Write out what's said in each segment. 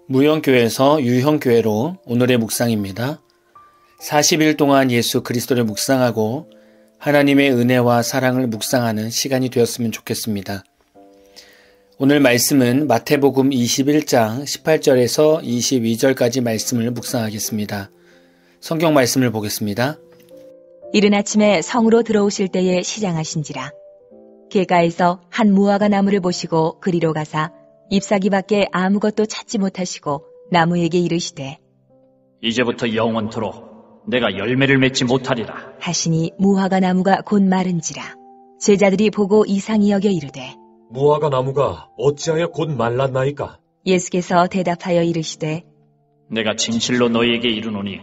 무형교회에서 유형교회로 오늘의 묵상입니다. 40일 동안 예수 그리스도를 묵상하고 하나님의 은혜와 사랑을 묵상하는 시간이 되었으면 좋겠습니다. 오늘 말씀은 마태복음 21장 18절에서 22절까지 말씀을 묵상하겠습니다. 성경 말씀을 보겠습니다. 이른 아침에 성으로 들어오실 때에 시장하신지라. 길가에서 한 무화과 나무를 보시고 그리로 가사 잎사귀밖에 아무것도 찾지 못하시고 나무에게 이르시되 이제부터 영원토록 내가 열매를 맺지 못하리라 하시니 무화과 나무가 곧 마른지라. 제자들이 보고 이상히 여겨 이르되 무화과 나무가 어찌하여 곧 말랐나이까? 예수께서 대답하여 이르시되 내가 진실로 너희에게 이르노니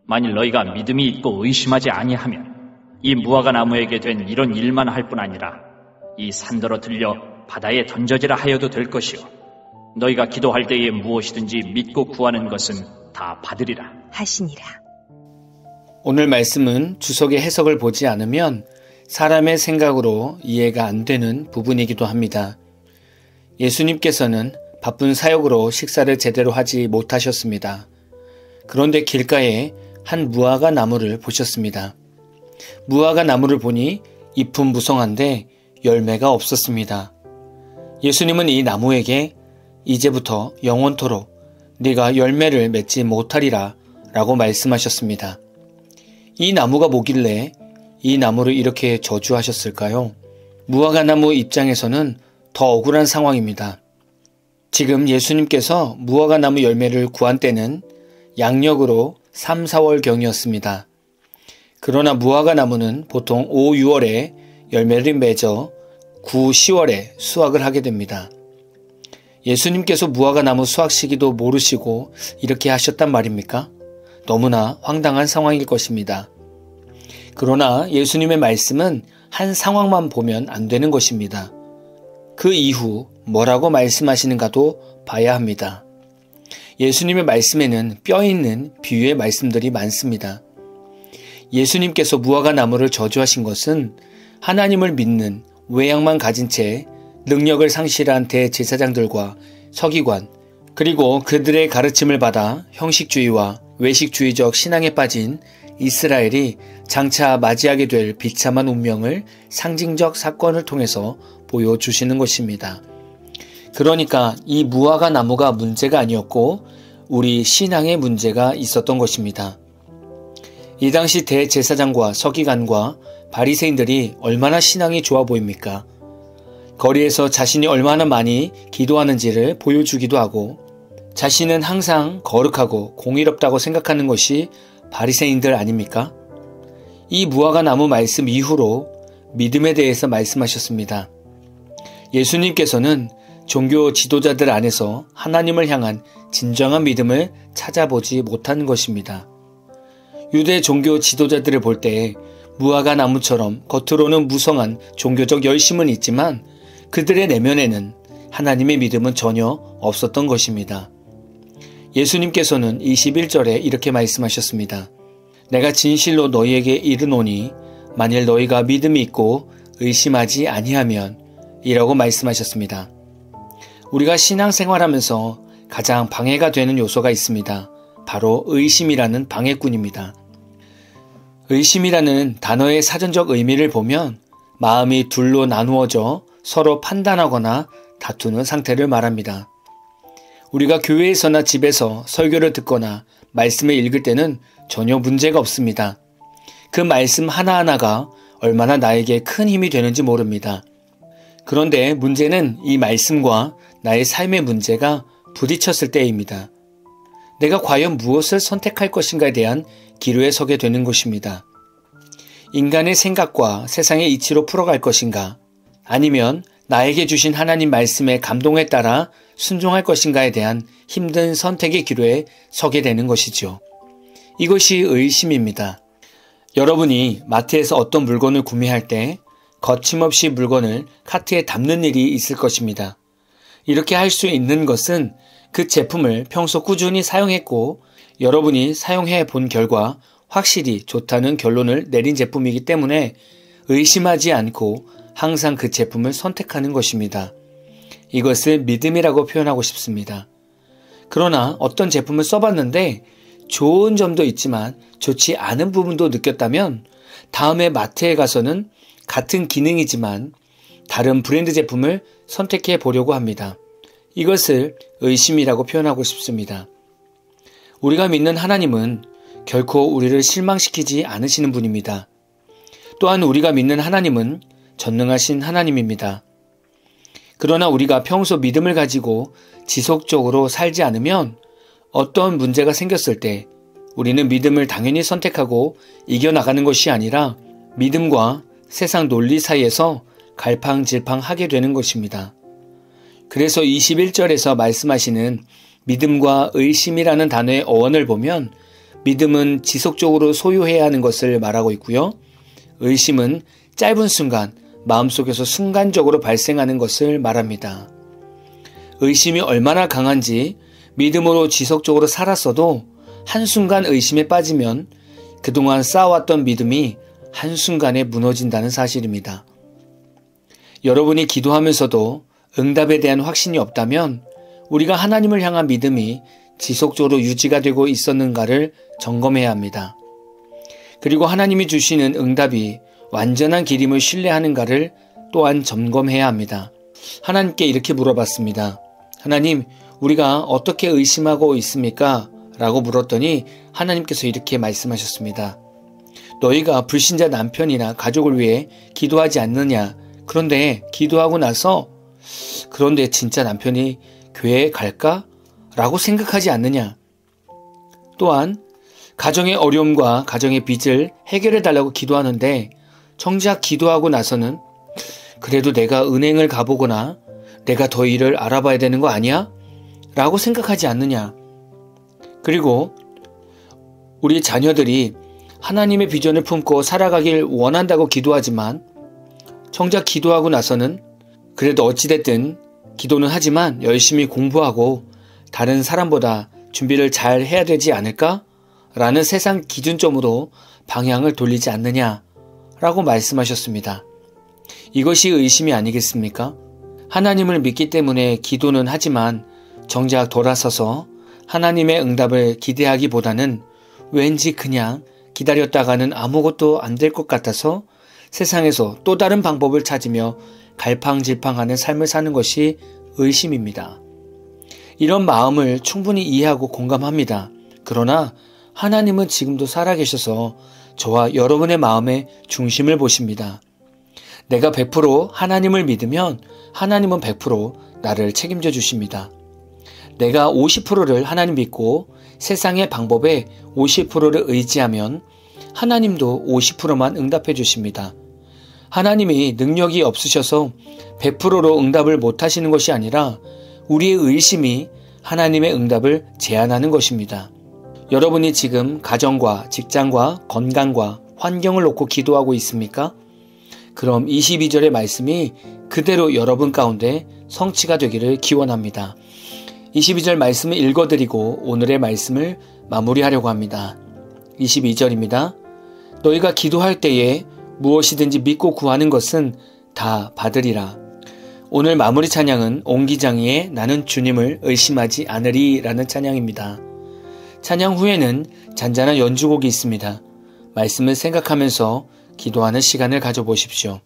만일 너희가 믿음이 있고 의심하지 아니하면 이 무화과 나무에게 된 이런 일만 할 뿐 아니라 이 산더러 들려 바다에 던져지라 하여도 될 것이요 너희가 기도할 때에 무엇이든지 믿고 구하는 것은 다 받으리라 하시니라. 오늘 말씀은 주석의 해석을 보지 않으면 사람의 생각으로 이해가 안 되는 부분이기도 합니다. 예수님께서는 바쁜 사역으로 식사를 제대로 하지 못하셨습니다. 그런데 길가에 한 무화과 나무를 보셨습니다. 무화과 나무를 보니 잎은 무성한데 열매가 없었습니다. 예수님은 이 나무에게 이제부터 영원토록 네가 열매를 맺지 못하리라 라고 말씀하셨습니다. 이 나무가 뭐길래 이 나무를 이렇게 저주하셨을까요? 무화과 나무 입장에서는 더 억울한 상황입니다. 지금 예수님께서 무화과 나무 열매를 구한 때는 양력으로 3, 4월경이었습니다. 그러나 무화과 나무는 보통 5, 6월에 열매를 맺어 9, 10월에 수확을 하게 됩니다. 예수님께서 무화과 나무 수확 시기도 모르시고 이렇게 하셨단 말입니까? 너무나 황당한 상황일 것입니다. 그러나 예수님의 말씀은 한 상황만 보면 안 되는 것입니다. 그 이후 뭐라고 말씀하시는가도 봐야 합니다. 예수님의 말씀에는 뼈 있는 비유의 말씀들이 많습니다. 예수님께서 무화과 나무를 저주하신 것은 하나님을 믿는 외양만 가진 채 능력을 상실한 대제사장들과 서기관, 그리고 그들의 가르침을 받아 형식주의와 외식주의적 신앙에 빠진 이스라엘이 장차 맞이하게 될 비참한 운명을 상징적 사건을 통해서 보여주시는 것입니다. 그러니까 이 무화과 나무가 문제가 아니었고 우리 신앙의 문제가 있었던 것입니다. 이 당시 대제사장과 서기관과 바리새인들이 얼마나 신앙이 좋아 보입니까? 거리에서 자신이 얼마나 많이 기도하는지를 보여주기도 하고 자신은 항상 거룩하고 공의롭다고 생각하는 것이 바리새인들 아닙니까? 이 무화과 나무 말씀 이후로 믿음에 대해서 말씀하셨습니다. 예수님께서는 종교 지도자들 안에서 하나님을 향한 진정한 믿음을 찾아보지 못한 것입니다. 유대 종교 지도자들을 볼 때 무화과 나무처럼 겉으로는 무성한 종교적 열심은 있지만 그들의 내면에는 하나님의 믿음은 전혀 없었던 것입니다. 예수님께서는 21절에 이렇게 말씀하셨습니다. 내가 진실로 너희에게 이르노니 만일 너희가 믿음이 있고 의심하지 아니하면 이라고 말씀하셨습니다. 우리가 신앙생활하면서 가장 방해가 되는 요소가 있습니다. 바로 의심이라는 방해꾼입니다. 의심이라는 단어의 사전적 의미를 보면 마음이 둘로 나누어져 서로 판단하거나 다투는 상태를 말합니다. 우리가 교회에서나 집에서 설교를 듣거나 말씀을 읽을 때는 전혀 문제가 없습니다. 그 말씀 하나하나가 얼마나 나에게 큰 힘이 되는지 모릅니다. 그런데 문제는 이 말씀과 나의 삶의 문제가 부딪혔을 때입니다. 내가 과연 무엇을 선택할 것인가에 대한 기로에 서게 되는 것입니다. 인간의 생각과 세상의 이치로 풀어갈 것인가, 아니면 나에게 주신 하나님 말씀의 감동에 따라 순종할 것인가에 대한 힘든 선택의 기로에 서게 되는 것이죠. 이것이 의심입니다. 여러분이 마트에서 어떤 물건을 구매할 때 거침없이 물건을 카트에 담는 일이 있을 것입니다. 이렇게 할 수 있는 것은 그 제품을 평소 꾸준히 사용했고 여러분이 사용해 본 결과 확실히 좋다는 결론을 내린 제품이기 때문에 의심하지 않고 항상 그 제품을 선택하는 것입니다. 이것을 믿음이라고 표현하고 싶습니다. 그러나 어떤 제품을 써봤는데 좋은 점도 있지만 좋지 않은 부분도 느꼈다면 다음에 마트에 가서는 같은 기능이지만 다른 브랜드 제품을 선택해 보려고 합니다. 이것을 의심이라고 표현하고 싶습니다. 우리가 믿는 하나님은 결코 우리를 실망시키지 않으시는 분입니다. 또한 우리가 믿는 하나님은 전능하신 하나님입니다. 그러나 우리가 평소 믿음을 가지고 지속적으로 살지 않으면 어떤 문제가 생겼을 때 우리는 믿음을 당연히 선택하고 이겨나가는 것이 아니라 믿음과 세상 논리 사이에서 갈팡질팡하게 되는 것입니다. 그래서 21절에서 말씀하시는 믿음과 의심이라는 단어의 어원을 보면 믿음은 지속적으로 소유해야 하는 것을 말하고 있고요. 의심은 짧은 순간 마음속에서 순간적으로 발생하는 것을 말합니다. 의심이 얼마나 강한지 믿음으로 지속적으로 살았어도 한순간 의심에 빠지면 그동안 쌓아왔던 믿음이 한순간에 무너진다는 사실입니다. 여러분이 기도하면서도 응답에 대한 확신이 없다면 우리가 하나님을 향한 믿음이 지속적으로 유지가 되고 있었는가를 점검해야 합니다. 그리고 하나님이 주시는 응답이 완전한 길임을 신뢰하는가를 또한 점검해야 합니다. 하나님께 이렇게 물어봤습니다. 하나님, 우리가 어떻게 의심하고 있습니까? 라고 물었더니 하나님께서 이렇게 말씀하셨습니다. 너희가 불신자 남편이나 가족을 위해 기도하지 않느냐? 그런데 기도하고 나서 그런데 진짜 남편이 교회에 갈까? 라고 생각하지 않느냐? 또한 가정의 어려움과 가정의 빚을 해결해 달라고 기도하는데 정작 기도하고 나서는 그래도 내가 은행을 가보거나 내가 더 일을 알아봐야 되는 거 아니야? 라고 생각하지 않느냐? 그리고 우리 자녀들이 하나님의 비전을 품고 살아가길 원한다고 기도하지만 정작 기도하고 나서는 그래도 어찌됐든 기도는 하지만 열심히 공부하고 다른 사람보다 준비를 잘 해야 되지 않을까? 라는 세상 기준점으로 방향을 돌리지 않느냐? 라고 말씀하셨습니다. 이것이 의심이 아니겠습니까? 하나님을 믿기 때문에 기도는 하지만 정작 돌아서서 하나님의 응답을 기대하기보다는 왠지 그냥 기다렸다가는 아무것도 안 될 것 같아서 세상에서 또 다른 방법을 찾으며 갈팡질팡하는 삶을 사는 것이 의심입니다. 이런 마음을 충분히 이해하고 공감합니다. 그러나 하나님은 지금도 살아계셔서 저와 여러분의 마음의 중심을 보십니다. 내가 100% 하나님을 믿으면 하나님은 100% 나를 책임져 주십니다. 내가 50%를 하나님 믿고 세상의 방법에 50%를 의지하면 하나님도 50%만 응답해 주십니다. 하나님이 능력이 없으셔서 100%로 응답을 못 하시는 것이 아니라 우리의 의심이 하나님의 응답을 제한하는 것입니다. 여러분이 지금 가정과 직장과 건강과 환경을 놓고 기도하고 있습니까? 그럼 22절의 말씀이 그대로 여러분 가운데 성취가 되기를 기원합니다. 22절 말씀을 읽어드리고 오늘의 말씀을 마무리하려고 합니다. 22절입니다. 너희가 기도할 때에 무엇이든지 믿고 구하는 것은 다 받으리라. 오늘 마무리 찬양은 옹기장이의 나는 주님을 의심하지 않으리 라는 찬양입니다. 찬양 후에는 잔잔한 연주곡이 있습니다. 말씀을 생각하면서 기도하는 시간을 가져보십시오.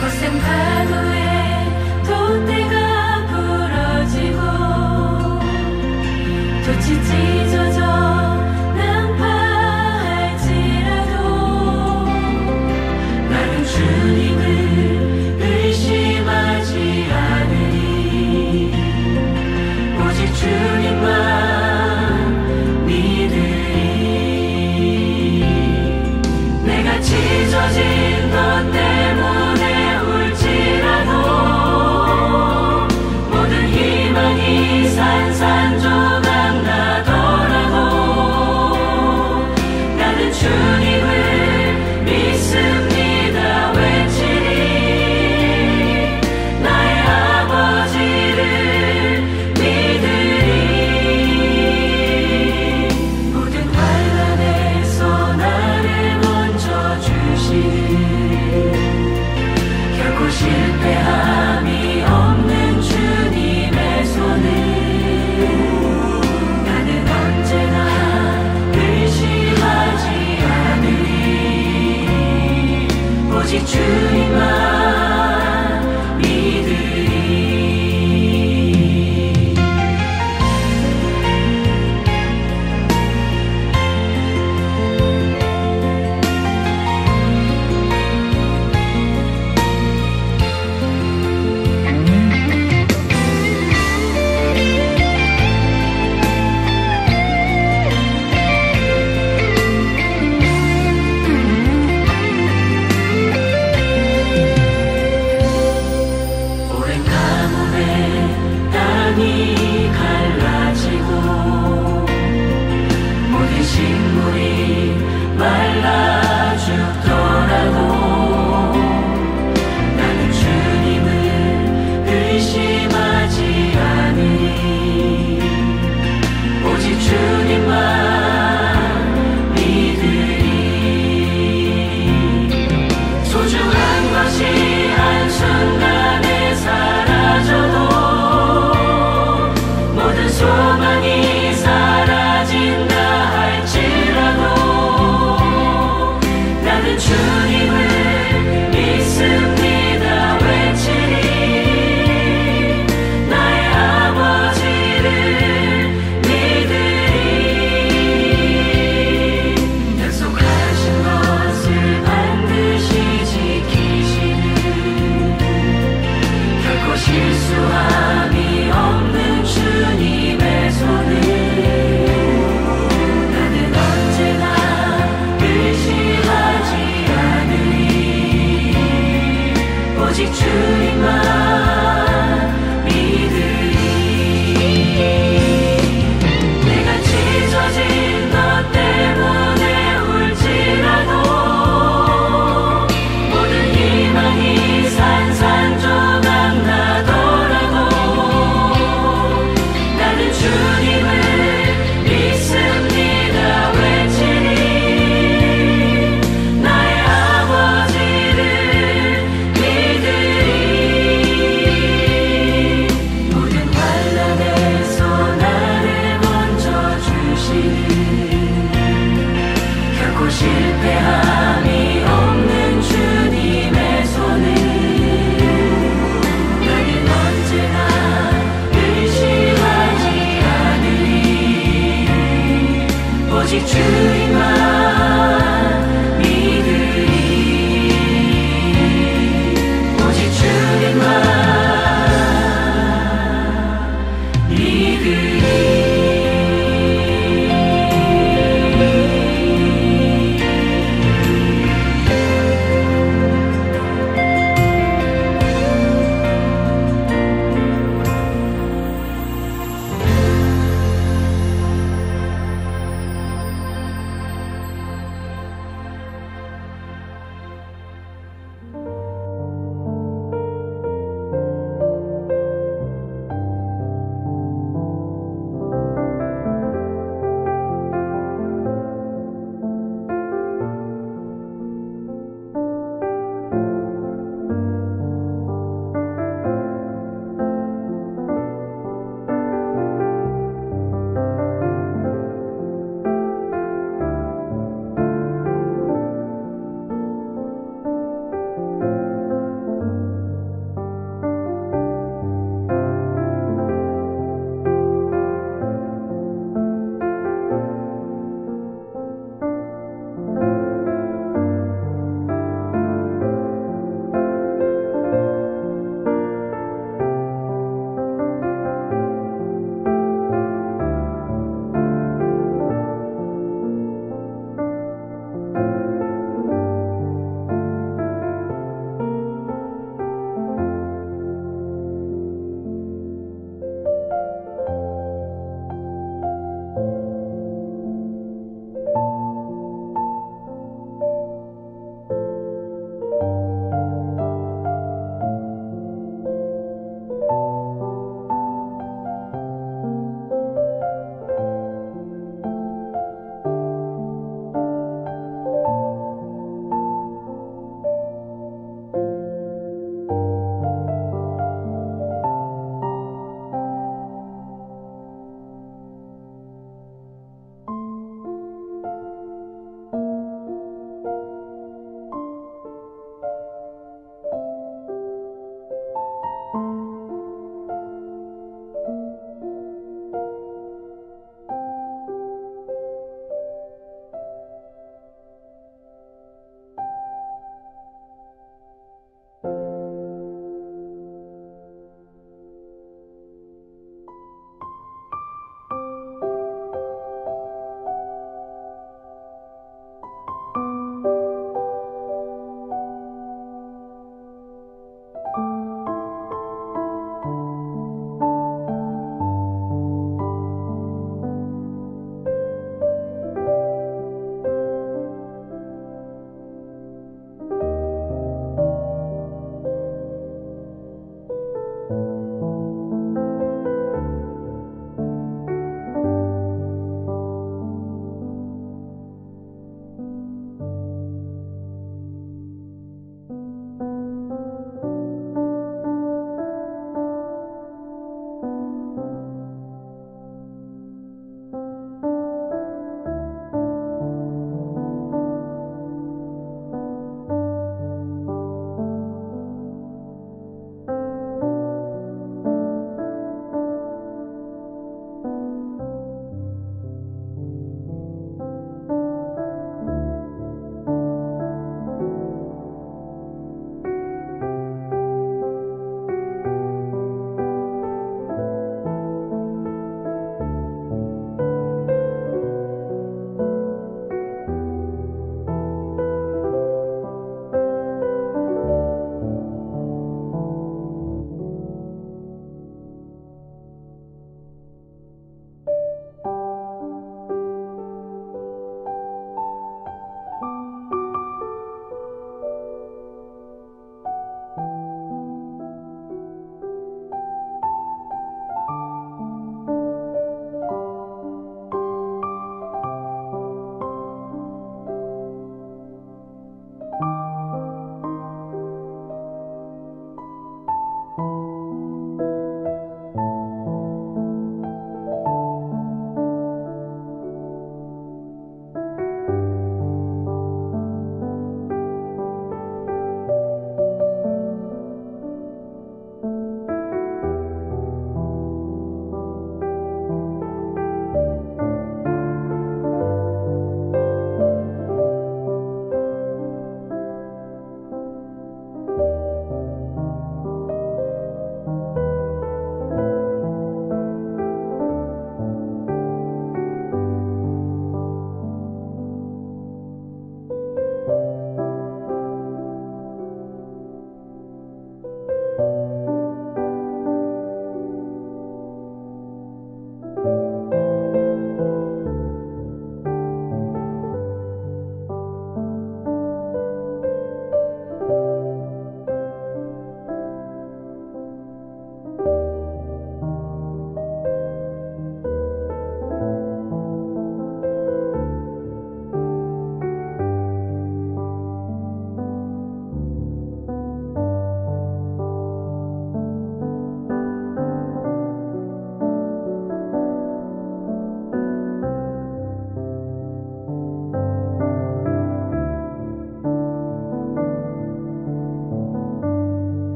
거센 주님만 믿으리. 땅이 갈라지고 모든 식물이 말라 죽더라도 나는 주님을 의심하지 않으니 오직 주님만 믿으리. 소중한 것이 한순간에 사라져도 모든 소망이 사라진다 할지라도 나는 주님을 믿습니다 외치리. 나의 아버지를 믿으리. 약속하신 것을 반드시 지키시는 결코 실수함이 없는 주님의 손을 나는 언제나 의심하지 않으리. 오직 주님만